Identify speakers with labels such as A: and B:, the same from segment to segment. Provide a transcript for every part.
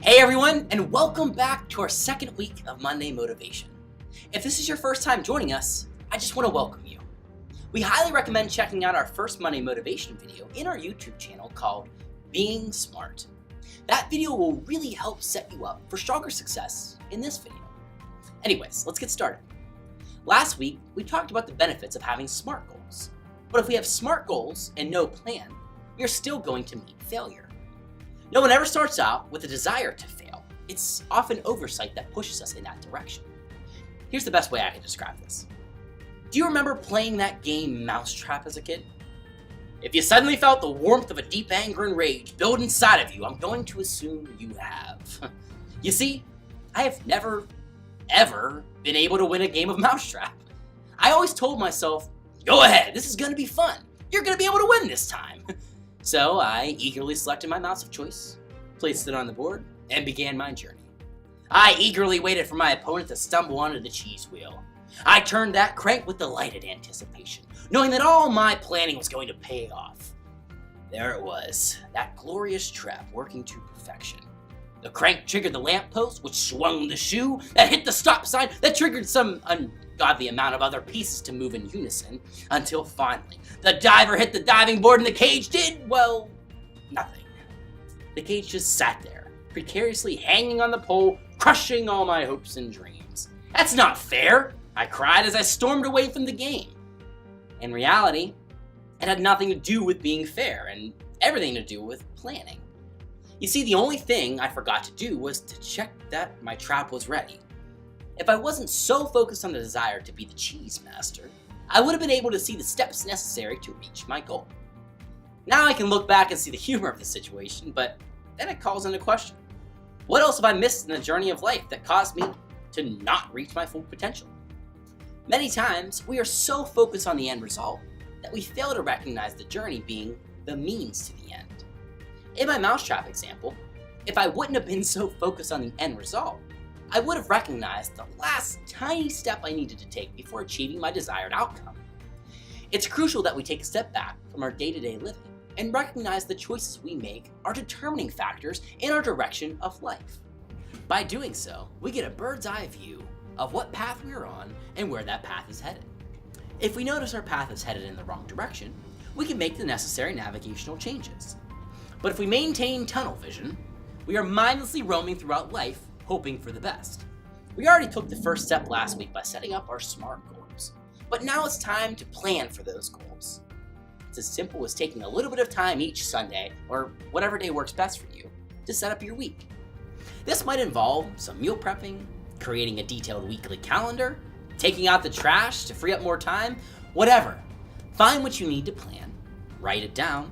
A: Hey everyone, and welcome back to our second week of Monday Motivation. If this is your first time joining us, I just want to welcome you. We highly recommend checking out our first Monday Motivation video in our YouTube channel called Being Smart. That video will really help set you up for stronger success in this video. Anyways, let's get started. Last week, we talked about the benefits of having SMART goals. But if we have SMART goals and no plan, we are still going to meet failure. No one ever starts out with a desire to fail. It's often oversight that pushes us in that direction. Here's the best way I can describe this. Do you remember playing that game Mousetrap as a kid? If you suddenly felt the warmth of a deep anger and rage build inside of you, I'm going to assume you have. You see, I have never, ever been able to win a game of Mousetrap. I always told myself, go ahead, this is going to be fun. You're going to be able to win this time. So I eagerly selected my mouse of choice, placed it on the board, and began my journey. I eagerly waited for my opponent to stumble onto the cheese wheel. I turned that crank with delighted anticipation, knowing that all my planning was going to pay off. There it was, that glorious trap working to perfection. The crank triggered the lamppost, which swung the shoe, that hit the stop sign, that triggered some ungodly amount of other pieces to move in unison, until finally, the diver hit the diving board and the cage did, well, nothing. The cage just sat there, precariously hanging on the pole, crushing all my hopes and dreams. That's not fair, I cried as I stormed away from the game. In reality, it had nothing to do with being fair and everything to do with planning. You see, the only thing I forgot to do was to check that my trap was ready. If I wasn't so focused on the desire to be the cheese master, I would have been able to see the steps necessary to reach my goal. Now I can look back and see the humor of the situation, but then it calls into question. What else have I missed in the journey of life that caused me to not reach my full potential? Many times, we are so focused on the end result that we fail to recognize the journey being the means to the end. In my Mousetrap example, if I wouldn't have been so focused on the end result, I would have recognized the last tiny step I needed to take before achieving my desired outcome. It's crucial that we take a step back from our day-to-day living and recognize the choices we make are determining factors in our direction of life. By doing so, we get a bird's eye view of what path we are on and where that path is headed. If we notice our path is headed in the wrong direction, we can make the necessary navigational changes. But if we maintain tunnel vision, we are mindlessly roaming throughout life, hoping for the best. We already took the first step last week by setting up our SMART goals, but now it's time to plan for those goals. It's as simple as taking a little bit of time each Sunday, or whatever day works best for you, to set up your week. This might involve some meal prepping, creating a detailed weekly calendar, taking out the trash to free up more time, whatever. Find what you need to plan, write it down,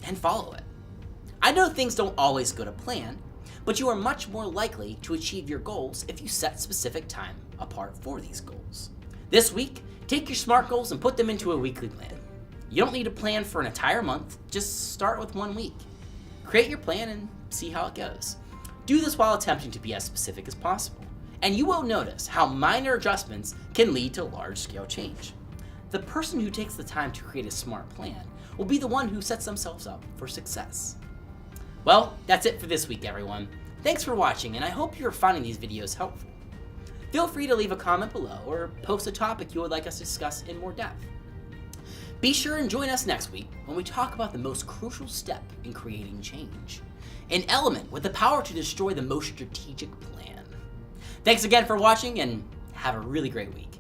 A: and follow it. I know things don't always go to plan, but you are much more likely to achieve your goals if you set specific time apart for these goals. This week, take your SMART goals and put them into a weekly plan. You don't need to plan for an entire month, just start with 1 week. Create your plan and see how it goes. Do this while attempting to be as specific as possible, and you will notice how minor adjustments can lead to large-scale change. The person who takes the time to create a SMART plan will be the one who sets themselves up for success. Well, that's it for this week, everyone. Thanks for watching, and I hope you're finding these videos helpful. Feel free to leave a comment below or post a topic you would like us to discuss in more depth. Be sure and join us next week when we talk about the most crucial step in creating change, an element with the power to destroy the most strategic plan. Thanks again for watching, and have a really great week.